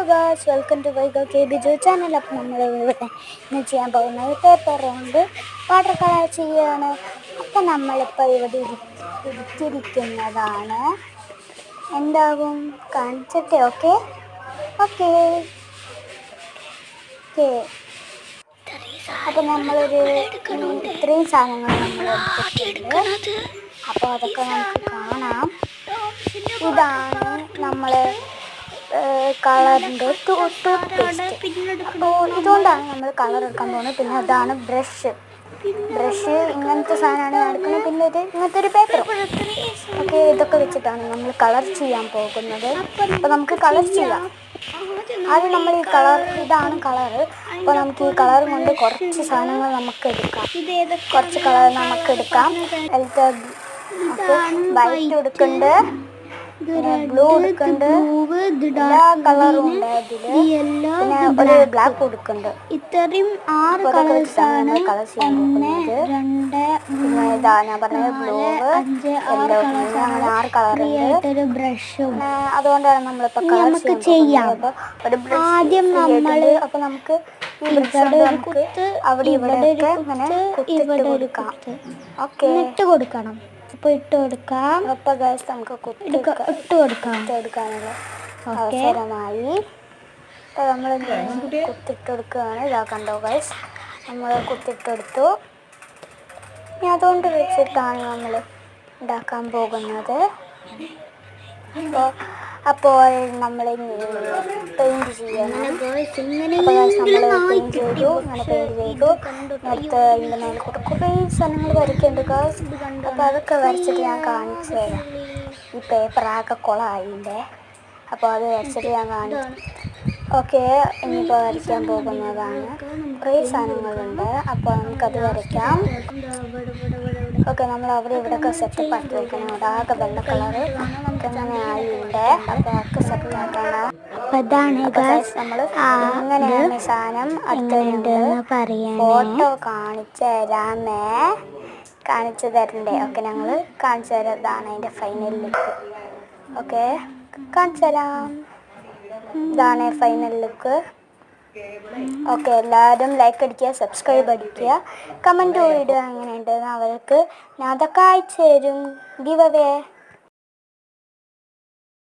Guys, welcome to വൈഗോ K Biju channel. അപ്പം നമ്മൾ ഇവിടെ ഇന്ന് ചെയ്യാൻ പോകുന്നത് പേപ്പർ കൊണ്ട് വാട്ടർ കളർ ചെയ്യാണ്. അപ്പം നമ്മളിപ്പോൾ ഇവിടെ ഇരിക്കുന്നതാണ്. എന്താകും കാണിച്ചിട്ടേ? Okay okay okay. അപ്പം നമ്മളൊരു ഇത്രയും സാധനങ്ങൾ നമ്മൾ എടുത്തിട്ടുണ്ട്. അപ്പോൾ അതൊക്കെ നമുക്ക് കാണാം. ഇതാണ് നമ്മൾ കളറിൻ്റെ ടൂത്ത് പേസ്റ്റ്. അപ്പോൾ ഇതുകൊണ്ടാണ് നമ്മൾ കളർ എടുക്കാൻ പോകുന്നത്. പിന്നെ അതാണ് ബ്രഷ്. ഇങ്ങനത്തെ സാധനമാണ് എടുക്കുന്നത്. പിന്നെ ഇത് ഇങ്ങനത്തെ ഒരു പേപ്പർ. ഓക്കെ, ഇതൊക്കെ വെച്ചിട്ടാണ് നമ്മൾ കളർ ചെയ്യാൻ പോകുന്നത്. അപ്പോൾ നമുക്ക് കളർ ചെയ്യാം. ആദ്യം നമ്മൾ ഈ ഇതാണ് കളറ്. അപ്പോൾ നമുക്ക് ഈ കളർ കൊണ്ട് കുറച്ച് സാധനങ്ങൾ നമുക്ക് എടുക്കാം. കുറച്ച് കളർ നമുക്ക് എടുക്കാം. വൈറ്റ് എടുക്കുന്നുണ്ട്, ബ്ലൂ എടുക്കുന്നുണ്ട്, എല്ലാ കളറും ഉണ്ട് അതിൽ. പിന്നെ ഒരു ബ്ലാക്ക് കൊടുക്കുന്നുണ്ട്. ഇത്രയും 6 കളേഴ്സാണ്. 1 2 3 ഞാൻ പറഞ്ഞത് ബ്ലൂ, യെല്ലോ, അങ്ങനെ 6 കളറുണ്ട്. ബ്രഷും. അതുകൊണ്ടാണ് നമ്മളിപ്പോൾ കളർ ചെയ്യാം. ആദ്യം നമ്മൾ അപ്പോൾ നമുക്ക് അവിടെ ഇവിടെ ഇവിടെ കൊടുക്കാം. ഓക്കെ, ഇട്ട് കൊടുക്കണം. അപ്പോൾ ഇട്ട് കൊടുക്കാം. അപ്പോൾ ഗൈസ് നമുക്ക് ഇട്ട് കൊടുക്കാനുള്ള അവസരമായി. അപ്പോൾ നമ്മൾ കുത്തിട്ട് കൊടുക്കുകയാണ്. ഇതാ കണ്ടോ ഗൈസ്, നമ്മൾ കുത്തിട്ടെടുത്തു. ഇനി അതുകൊണ്ട് വെച്ചിട്ടാണ് നമ്മൾ ഉണ്ടാക്കാൻ പോകുന്നത്. അപ്പോൾ നമ്മൾ പെയിൻറ് ചെയ്യണം. നമ്മൾ പെയിൻറ് ചെയ്തു. നേരത്തെ ഇതിൻ്റെ മേലെ കുറേ സാധനങ്ങൾ വരയ്ക്കുന്നുണ്ട് ഗേൾസ്. അപ്പോൾ അതൊക്കെ വരച്ചിട്ട് ഞാൻ കാണിച്ചു തരാം. ഈ പേപ്പറാകെ കുളമായില്ലേ. അപ്പോൾ അത് വരച്ചിട്ട് ഞാൻ കാണിച്ചു. ഓക്കെ, ഇനിയിപ്പോൾ വരയ്ക്കാൻ പോകുന്നതാണ്. കുറേ സാധനങ്ങളുണ്ട്. അപ്പോൾ നമുക്കത് വരയ്ക്കാം. ഓക്കെ, നമ്മൾ അവിടെ ഇവിടെയൊക്കെ സെറ്റപ്പ് ആക്കി വയ്ക്കണം. അതാകെ വെള്ള കളറ് അങ്ങനെ ആയിട്ടുണ്ട്. അപ്പോൾ അതൊക്കെ സെറ്റ് ആക്കണം. അപ്പോൾ ഇതാണ് നമ്മൾ അങ്ങനെയാണ് സാധനം. അടുത്തുണ്ടെന്ന് പറയാൻ ഫോട്ടോ കാണിച്ചു തരണ്ടേ? ഓക്കെ, ഞങ്ങൾ കാണിച്ചു തരാം. ഇതാണ് അതിൻ്റെ ഫൈനൽ ലുക്ക്. ഓക്കെ, കാണിച്ചു തരാം. ഇതാണ് ഫൈനൽ ലുക്ക്. ഓക്കെ, എല്ലാവരും ലൈക്ക് അടിക്കുക, സബ്സ്ക്രൈബ് അടിക്കുക, കമൻറ്റ് ഇടുക. എങ്ങനെയുണ്ടെന്ന് അവർക്ക് ഞാൻ അതൊക്കെ അയച്ചു തരും. Give away.